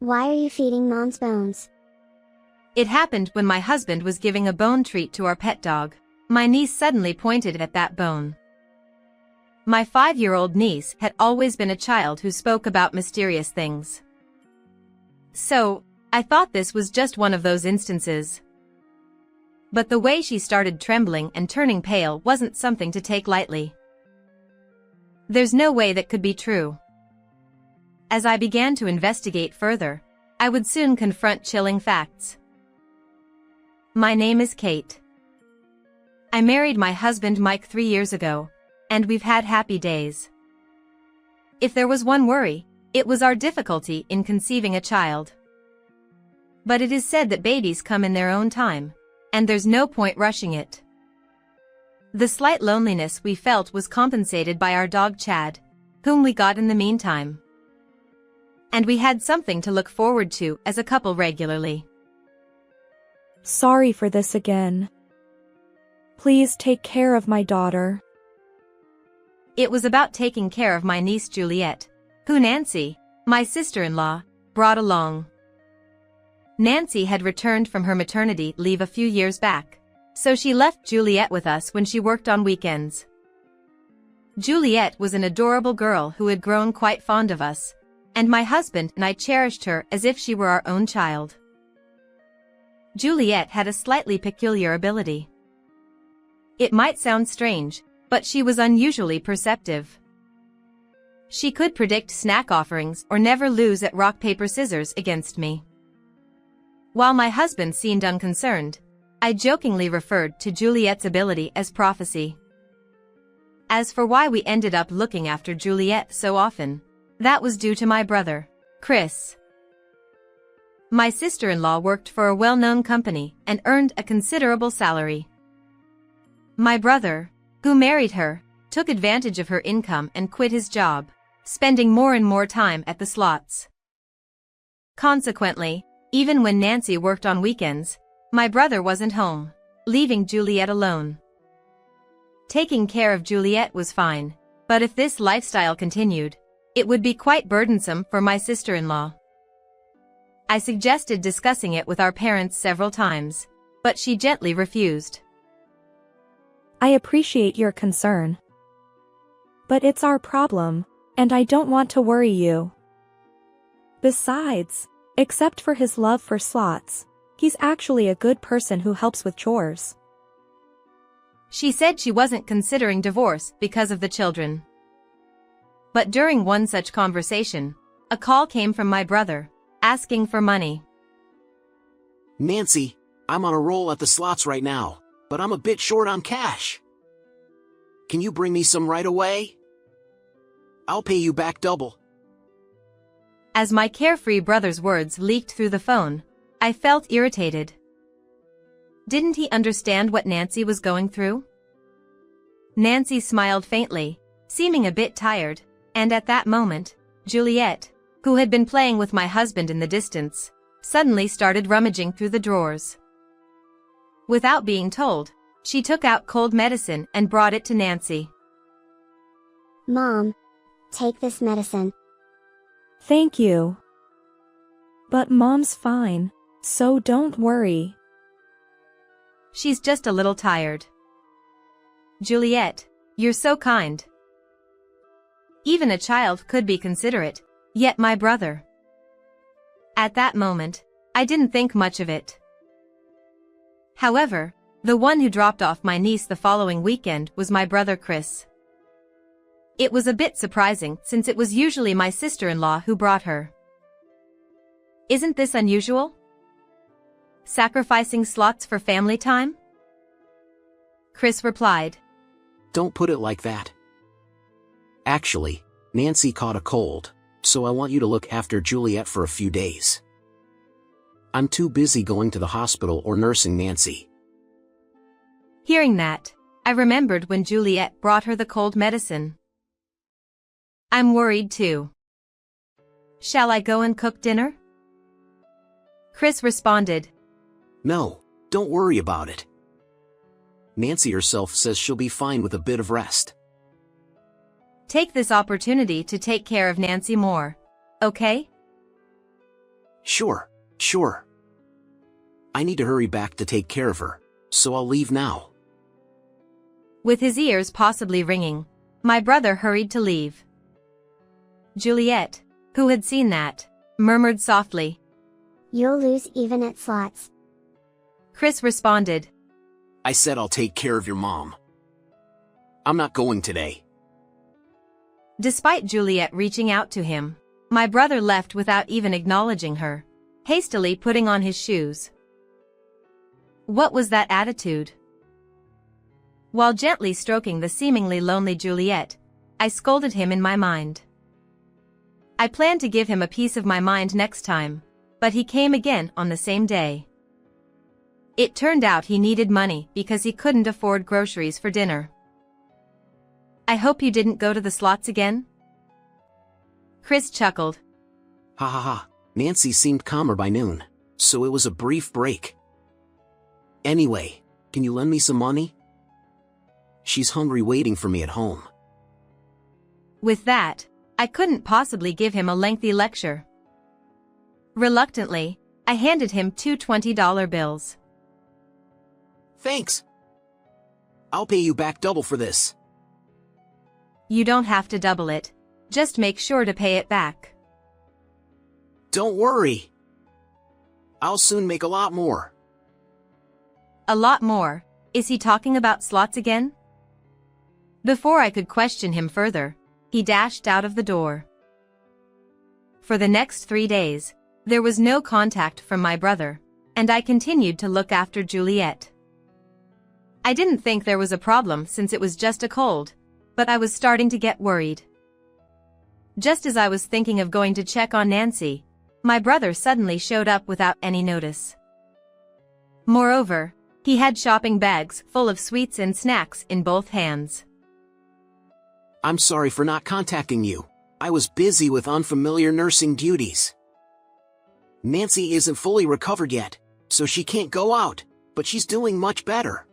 Why are you feeding Mom's bones? It happened when my husband was giving a bone treat to our pet dog. My niece suddenly pointed at that bone. My 5-year-old niece had always been a child who spoke about mysterious things. So, I thought this was just one of those instances. But the way she started trembling and turning pale wasn't something to take lightly. There's no way that could be true. As I began to investigate further, I would soon confront chilling facts. My name is Kate. I married my husband Mike 3 years ago, and we've had happy days. If there was one worry, it was our difficulty in conceiving a child. But it is said that babies come in their own time, and there's no point rushing it. The slight loneliness we felt was compensated by our dog Chad, whom we got in the meantime. And we had something to look forward to as a couple regularly. Sorry for this again. Please take care of my daughter. It was about taking care of my niece Juliet, who Nancy, my sister-in-law, brought along. Nancy had returned from her maternity leave a few years back, so she left Juliet with us when she worked on weekends. Juliet was an adorable girl who had grown quite fond of us, and my husband and I cherished her as if she were our own child. Juliet had a slightly peculiar ability. It might sound strange, but she was unusually perceptive. She could predict snack offerings or never lose at rock paper scissors against me. While my husband seemed unconcerned, I jokingly referred to Juliet's ability as prophecy. As for why we ended up looking after Juliet so often, that was due to my brother, Chris. My sister-in-law worked for a well-known company and earned a considerable salary. My brother, who married her, took advantage of her income and quit his job, spending more and more time at the slots. Consequently, even when Nancy worked on weekends, my brother wasn't home, leaving Juliet alone. Taking care of Juliet was fine, but if this lifestyle continued, it would be quite burdensome for my sister-in-law. I suggested discussing it with our parents several times, but she gently refused. I appreciate your concern. But it's our problem, and I don't want to worry you. Besides, except for his love for slots, he's actually a good person who helps with chores. She said she wasn't considering divorce because of the children. But during one such conversation, a call came from my brother, asking for money. Nancy, I'm on a roll at the slots right now, but I'm a bit short on cash. Can you bring me some right away? I'll pay you back double. As my carefree brother's words leaked through the phone, I felt irritated. Didn't he understand what Nancy was going through? Nancy smiled faintly, seeming a bit tired, and at that moment, Juliet, who had been playing with my husband in the distance, suddenly started rummaging through the drawers. Without being told, she took out cold medicine and brought it to Nancy. Mom, take this medicine. Thank you. But Mom's fine, so don't worry. She's just a little tired. Juliet, you're so kind. Even a child could be considerate, yet my brother. At that moment, I didn't think much of it. However, the one who dropped off my niece the following weekend was my brother Chris. It was a bit surprising since it was usually my sister-in-law who brought her. Isn't this unusual? Sacrificing slots for family time? Chris replied. Don't put it like that. Actually, Nancy caught a cold, so I want you to look after Juliet for a few days. I'm too busy going to the hospital or nursing Nancy. Hearing that, I remembered when Juliet brought her the cold medicine. I'm worried too. Shall I go and cook dinner? Chris responded. No, don't worry about it. Nancy herself says she'll be fine with a bit of rest. Take this opportunity to take care of Nancy more, okay? Sure. I need to hurry back to take care of her, so I'll leave now. With his ears possibly ringing, my brother hurried to leave. Juliet, who had seen that, murmured softly. You'll lose even at slots. Chris responded. I said I'll take care of your mom. I'm not going today. Despite Juliet reaching out to him, my brother left without even acknowledging her, hastily putting on his shoes. What was that attitude? While gently stroking the seemingly lonely Juliet, I scolded him in my mind. I planned to give him a piece of my mind next time, but he came again on the same day. It turned out he needed money because he couldn't afford groceries for dinner. I hope you didn't go to the slots again? Chris chuckled. Ha ha ha, Nancy seemed calmer by noon, so it was a brief break. Anyway, can you lend me some money? She's hungry waiting for me at home. With that, I couldn't possibly give him a lengthy lecture. Reluctantly, I handed him two $20 bills. Thanks. I'll pay you back double for this. You don't have to double it, just make sure to pay it back. Don't worry. I'll soon make a lot more. A lot more? Is he talking about slots again? Before I could question him further, he dashed out of the door. For the next 3 days, there was no contact from my brother, and I continued to look after Juliet. I didn't think there was a problem since it was just a cold, but I was starting to get worried. Just as I was thinking of going to check on Nancy, my brother suddenly showed up without any notice. Moreover, he had shopping bags full of sweets and snacks in both hands. I'm sorry for not contacting you. I was busy with unfamiliar nursing duties. Nancy isn't fully recovered yet, so she can't go out, but she's doing much better.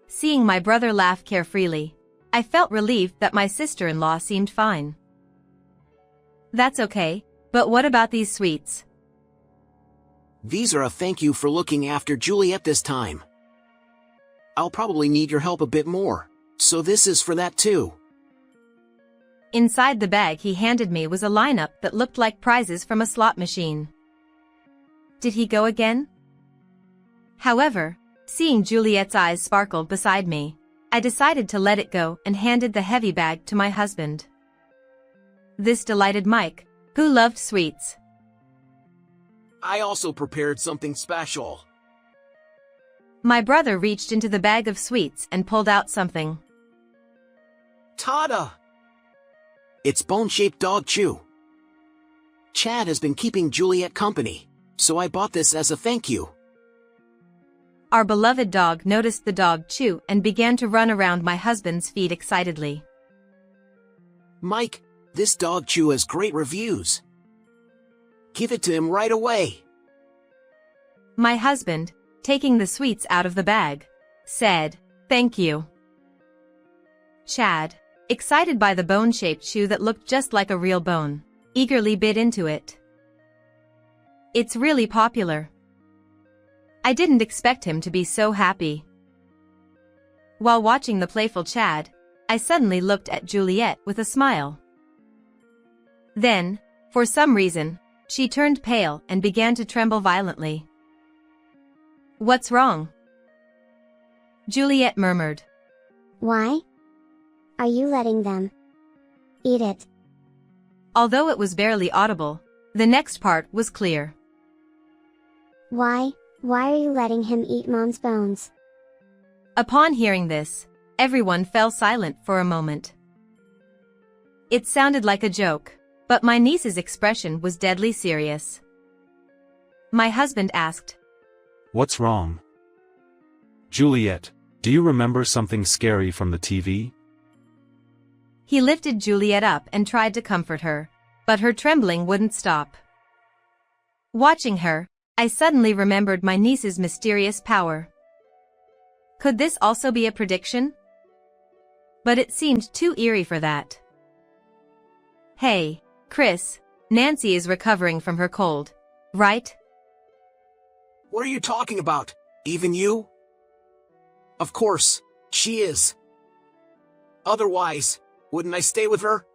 Seeing my brother laugh carefreely, I felt relieved that my sister-in-law seemed fine. That's okay, but what about these sweets? These are a thank you for looking after Juliet this time. I'll probably need your help a bit more, so this is for that too. Inside the bag he handed me was a lineup that looked like prizes from a slot machine. Did he go again? However, seeing Juliet's eyes sparkled beside me, I decided to let it go and handed the heavy bag to my husband. This delighted Mike, who loved sweets. I also prepared something special. My brother reached into the bag of sweets and pulled out something. Tada! It's bone-shaped dog chew. Chad has been keeping Juliet company, so I bought this as a thank you. Our beloved dog noticed the dog chew and began to run around my husband's feet excitedly. Mike, this dog chew has great reviews. Give it to him right away. My husband, taking the sweets out of the bag, said, "Thank you." Chad, excited by the bone-shaped chew that looked just like a real bone, eagerly bit into it. It's really popular. I didn't expect him to be so happy. While watching the playful Chad, I suddenly looked at Juliet with a smile. Then, for some reason, she turned pale and began to tremble violently. "What's wrong?" Juliet murmured. Why? Are you letting them eat it? Although it was barely audible, the next part was clear. Why are you letting him eat Mom's bones? Upon hearing this, everyone fell silent for a moment. It sounded like a joke, but my niece's expression was deadly serious. My husband asked, "What's wrong? Juliet, do you remember something scary from the TV?" He lifted Juliet up and tried to comfort her, but her trembling wouldn't stop. Watching her, I suddenly remembered my niece's mysterious power. Could this also be a prediction? But it seemed too eerie for that. "Hey, Chris, Nancy is recovering from her cold, right? What are you talking about? Even you? Of course, she is. Otherwise, wouldn't I stay with her?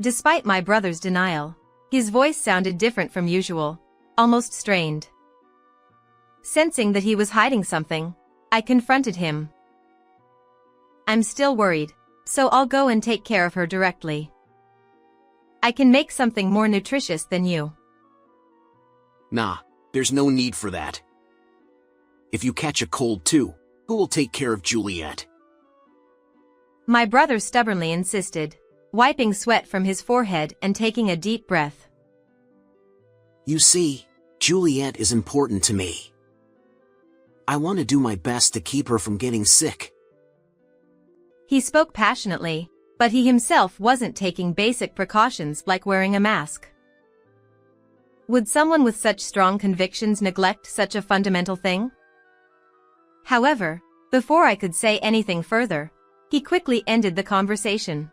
Despite my brother's denial, his voice sounded different from usual, almost strained. Sensing that he was hiding something, I confronted him. I'm still worried, so I'll go and take care of her directly. I can make something more nutritious than you. Nah, there's no need for that. If you catch a cold too, who will take care of Juliet? My brother stubbornly insisted, wiping sweat from his forehead and taking a deep breath. You see, Juliet is important to me. I want to do my best to keep her from getting sick. He spoke passionately, but he himself wasn't taking basic precautions like wearing a mask. Would someone with such strong convictions neglect such a fundamental thing? However, before I could say anything further, he quickly ended the conversation.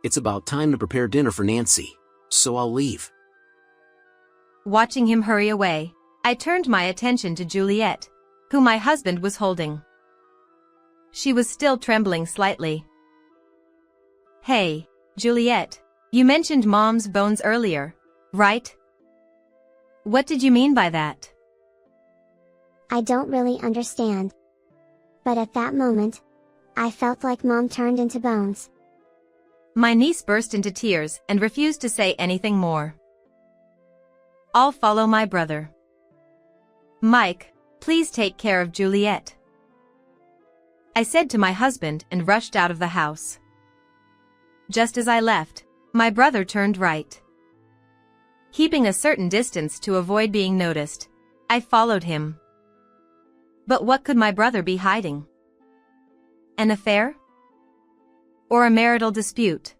It's about time to prepare dinner for Nancy, so I'll leave. Watching him hurry away, I turned my attention to Juliet, who my husband was holding. She was still trembling slightly. Hey, Juliet, you mentioned Mom's bones earlier, right? What did you mean by that? I don't really understand. But at that moment, I felt like Mom turned into bones. My niece burst into tears and refused to say anything more. I'll follow my brother. Mike, please take care of Juliet, I said to my husband and rushed out of the house. Just as I left, my brother turned right. Keeping a certain distance to avoid being noticed, I followed him. But what could my brother be hiding? An affair? Or a marital dispute?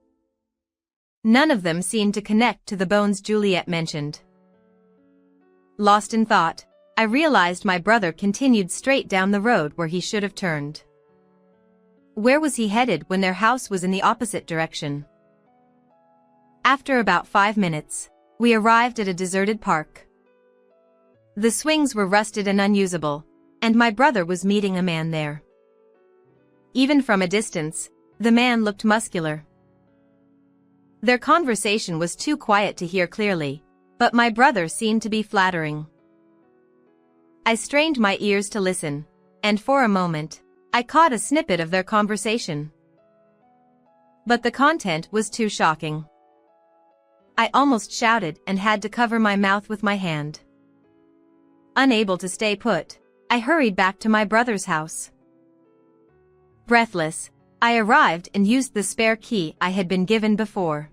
None of them seemed to connect to the bones Juliet mentioned. Lost in thought, I realized my brother continued straight down the road where he should have turned. Where was he headed when their house was in the opposite direction? After about 5 minutes, we arrived at a deserted park. The swings were rusted and unusable, and my brother was meeting a man there. Even from a distance, the man looked muscular. Their conversation was too quiet to hear clearly, but my brother seemed to be flattering. I strained my ears to listen, and for a moment, I caught a snippet of their conversation. But the content was too shocking. I almost shouted and had to cover my mouth with my hand. Unable to stay put, I hurried back to my brother's house. Breathless, I arrived and used the spare key I had been given before.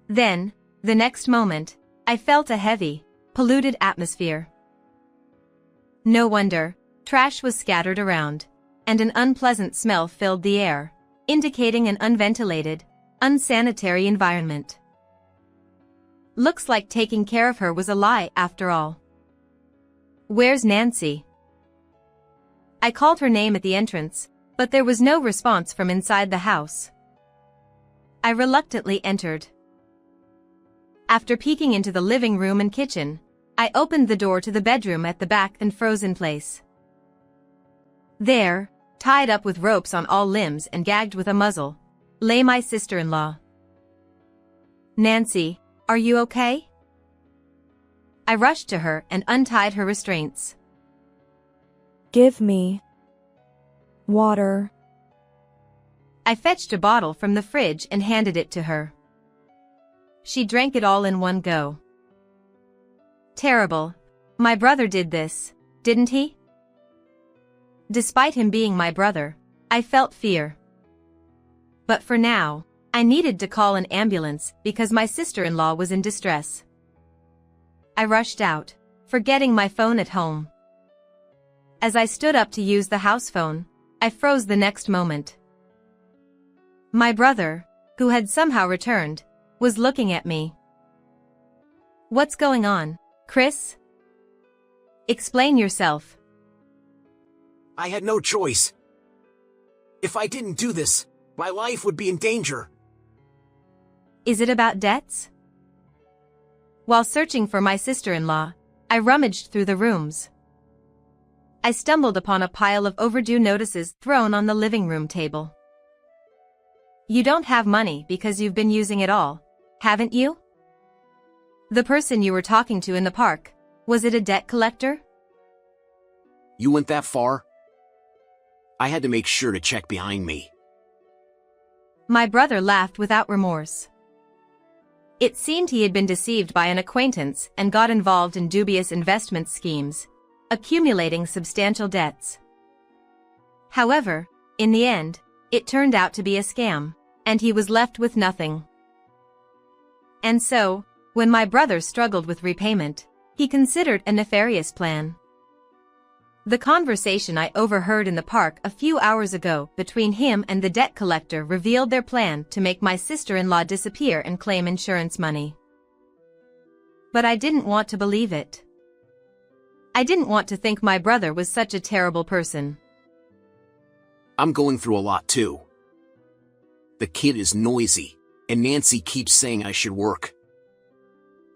Then, the next moment, I felt a heavy, polluted atmosphere. No wonder, trash was scattered around, and an unpleasant smell filled the air, indicating an unventilated, unsanitary environment. Looks like taking care of her was a lie after all. Where's Nancy? I called her name at the entrance, but there was no response from inside the house. I reluctantly entered. After peeking into the living room and kitchen, I opened the door to the bedroom at the back and froze in place. There, tied up with ropes on all limbs and gagged with a muzzle, lay my sister-in-law. Nancy, are you okay? I rushed to her and untied her restraints. Give me water. I fetched a bottle from the fridge and handed it to her. She drank it all in one go. Terrible. My brother did this, didn't he? Despite him being my brother, I felt fear. But for now, I needed to call an ambulance because my sister-in-law was in distress. I rushed out, forgetting my phone at home. As I stood up to use the house phone, I froze the next moment. My brother, who had somehow returned, was looking at me. What's going on, Chris? Explain yourself. I had no choice. If I didn't do this, my life would be in danger. Is it about debts? While searching for my sister-in-law, I rummaged through the rooms. I stumbled upon a pile of overdue notices thrown on the living room table. You don't have money because you've been using it all, haven't you? The person you were talking to in the park, was it a debt collector? You went that far? I had to make sure to check behind me. My brother laughed without remorse. It seemed he had been deceived by an acquaintance and got involved in dubious investment schemes, accumulating substantial debts. However, in the end, it turned out to be a scam, and he was left with nothing. And so, when my brother struggled with repayment, he considered a nefarious plan. The conversation I overheard in the park a few hours ago between him and the debt collector revealed their plan to make my sister-in-law disappear and claim insurance money. But I didn't want to believe it. I didn't want to think my brother was such a terrible person. I'm going through a lot too. The kid is noisy, and Nancy keeps saying I should work.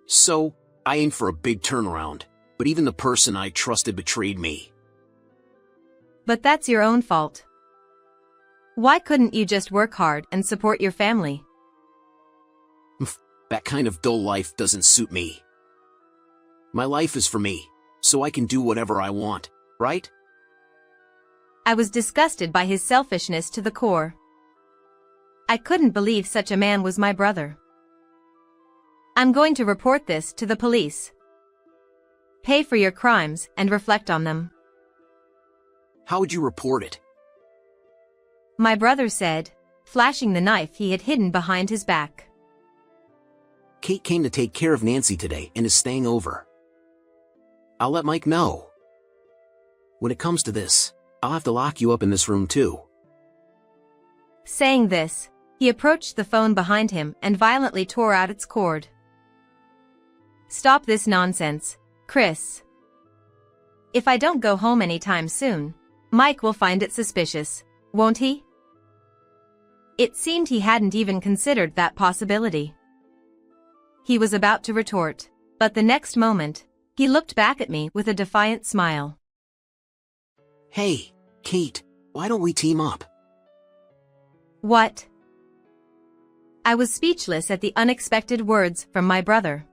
So, I aim for a big turnaround, but even the person I trusted betrayed me. But that's your own fault. Why couldn't you just work hard and support your family? That kind of dull life doesn't suit me. My life is for me, so I can do whatever I want, right? I was disgusted by his selfishness to the core. I couldn't believe such a man was my brother. I'm going to report this to the police. Pay for your crimes and reflect on them. How would you report it? My brother said, flashing the knife he had hidden behind his back. Kate came to take care of Nancy today and is staying over. I'll let Mike know. When it comes to this, I'll have to lock you up in this room too. Saying this, he approached the phone behind him and violently tore out its cord. Stop this nonsense, Chris. If I don't go home anytime soon, Mike will find it suspicious, won't he? It seemed he hadn't even considered that possibility. He was about to retort, but the next moment, he looked back at me with a defiant smile. Hey, Kate, why don't we team up? What? I was speechless at the unexpected words from my brother.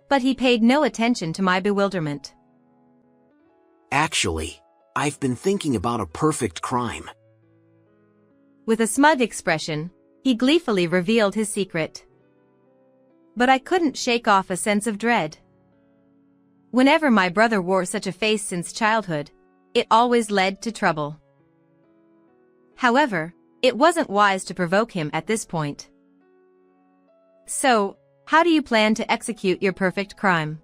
But he paid no attention to my bewilderment. Actually, I've been thinking about a perfect crime. With a smug expression, he gleefully revealed his secret. But I couldn't shake off a sense of dread. Whenever my brother wore such a face since childhood, it always led to trouble. However, it wasn't wise to provoke him at this point. So, how do you plan to execute your perfect crime?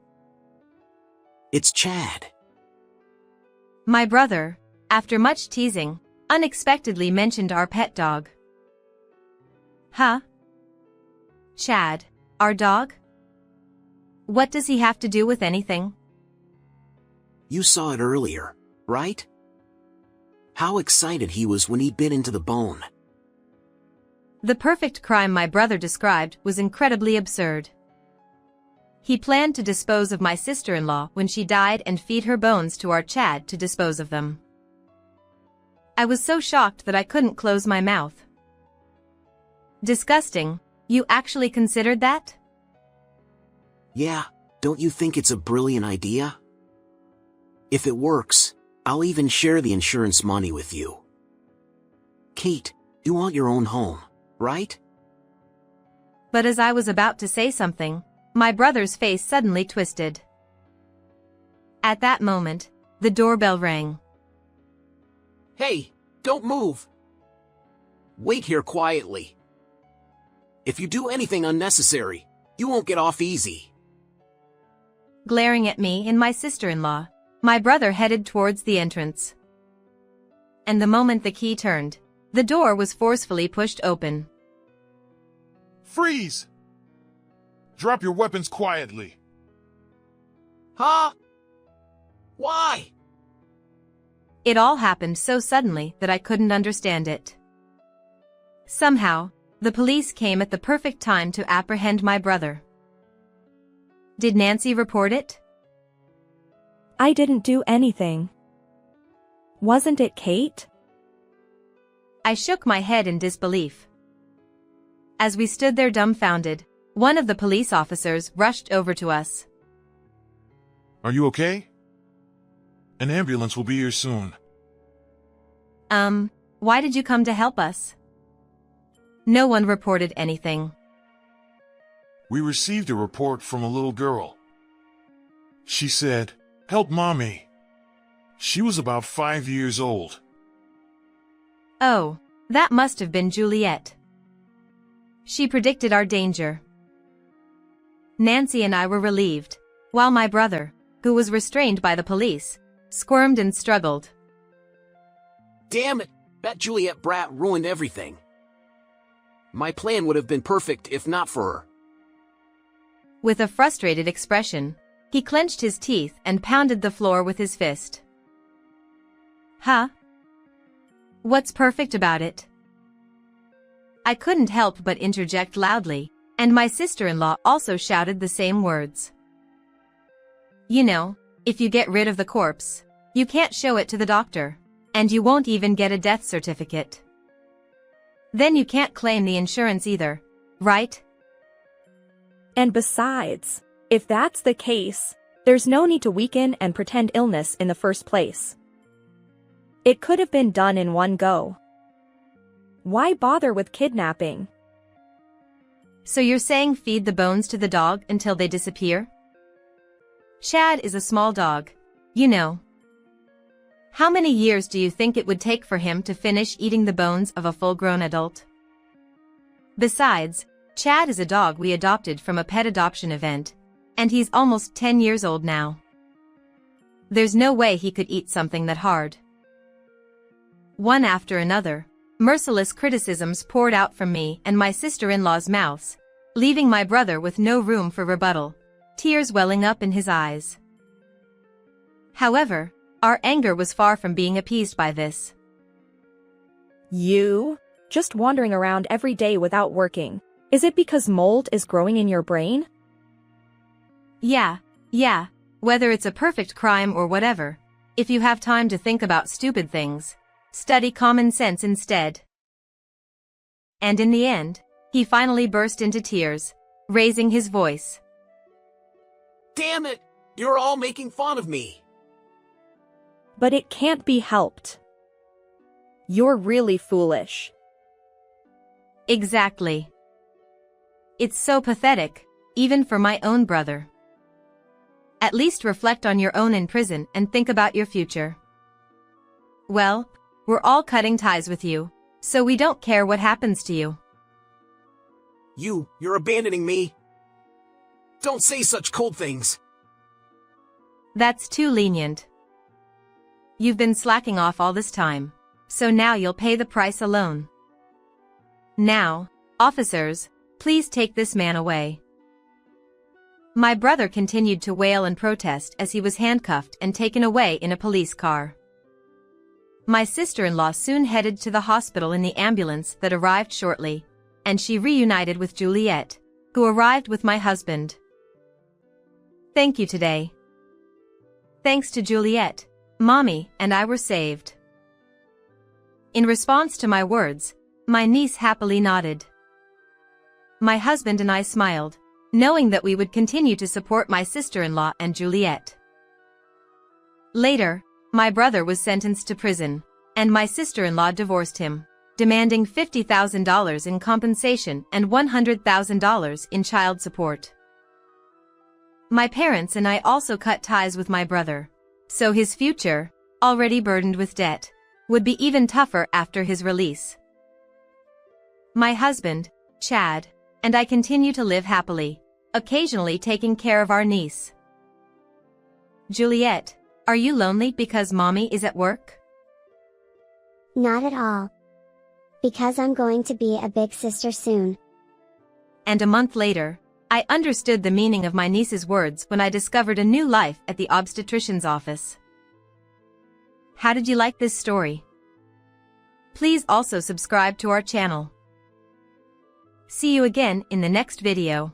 It's Chad. My brother, after much teasing, unexpectedly mentioned our pet dog. Huh? Chad, our dog? What does he have to do with anything? You saw it earlier, right? How excited he was when he bit into the bone. The perfect crime my brother described was incredibly absurd. He planned to dispose of my sister-in-law when she died and feed her bones to our Chad to dispose of them. I was so shocked that I couldn't close my mouth. Disgusting, you actually considered that? Yeah, don't you think it's a brilliant idea? If it works, I'll even share the insurance money with you. Kate, you want your own home, right? But as I was about to say something, my brother's face suddenly twisted. At that moment, the doorbell rang. Hey, don't move. Wait here quietly. If you do anything unnecessary, you won't get off easy. Glaring at me and my sister-in-law, my brother headed towards the entrance. And the moment the key turned, the door was forcefully pushed open. Freeze! Drop your weapons quietly. Huh? Why? It all happened so suddenly that I couldn't understand it. Somehow, the police came at the perfect time to apprehend my brother. Did Nancy report it? I didn't do anything. Wasn't it Kate? I shook my head in disbelief. As we stood there dumbfounded, one of the police officers rushed over to us. Are you okay? An ambulance will be here soon. Why did you come to help us? No one reported anything. We received a report from a little girl. She said, "Help mommy." She was about 5 years old. Oh, that must have been Juliet. She predicted our danger. Nancy and I were relieved, while my brother, who was restrained by the police, squirmed and struggled. Damn it, that Juliet brat ruined everything. My plan would have been perfect if not for her. With a frustrated expression, he clenched his teeth and pounded the floor with his fist. Huh? What's perfect about it? I couldn't help but interject loudly, and my sister-in-law also shouted the same words. You know, if you get rid of the corpse, you can't show it to the doctor, and you won't even get a death certificate. Then you can't claim the insurance either, right? And besides, if that's the case, there's no need to weaken and pretend illness in the first place. It could have been done in one go. Why bother with kidnapping? So you're saying feed the bones to the dog until they disappear? Chad is a small dog, you know. How many years do you think it would take for him to finish eating the bones of a full-grown adult? Besides, Chad is a dog we adopted from a pet adoption event, and he's almost 10 years old now. There's no way he could eat something that hard. One after another, merciless criticisms poured out from me and my sister-in-law's mouths, leaving my brother with no room for rebuttal, tears welling up in his eyes. However, our anger was far from being appeased by this. You? Just wandering around every day without working. Is it because mold is growing in your brain? Yeah, whether it's a perfect crime or whatever, if you have time to think about stupid things, study common sense instead. And in the end, he finally burst into tears, raising his voice. Damn it! You're all making fun of me! But it can't be helped. You're really foolish. Exactly. It's so pathetic, even for my own brother. At least reflect on your own in prison and think about your future. Well, we're all cutting ties with you, so we don't care what happens to you. You're abandoning me? Don't say such cold things. That's too lenient. You've been slacking off all this time, so now you'll pay the price alone. Now, officers, please take this man away. My brother continued to wail and protest as he was handcuffed and taken away in a police car. My sister-in-law soon headed to the hospital in the ambulance that arrived shortly, and she reunited with Juliet, who arrived with my husband. Thank you today. Thanks to Juliet, Mommy and I were saved. In response to my words, my niece happily nodded. My husband and I smiled, knowing that we would continue to support my sister-in-law and Juliet. Later, my brother was sentenced to prison, and my sister-in-law divorced him, demanding $50,000 in compensation and $100,000 in child support. My parents and I also cut ties with my brother, so his future, already burdened with debt, would be even tougher after his release. My husband, Chad, and I continue to live happily, occasionally taking care of our niece. Juliet, are you lonely because Mommy is at work? Not at all. Because I'm going to be a big sister soon. And a month later, I understood the meaning of my niece's words when I discovered a new life at the obstetrician's office. How did you like this story? Please also subscribe to our channel. See you again in the next video.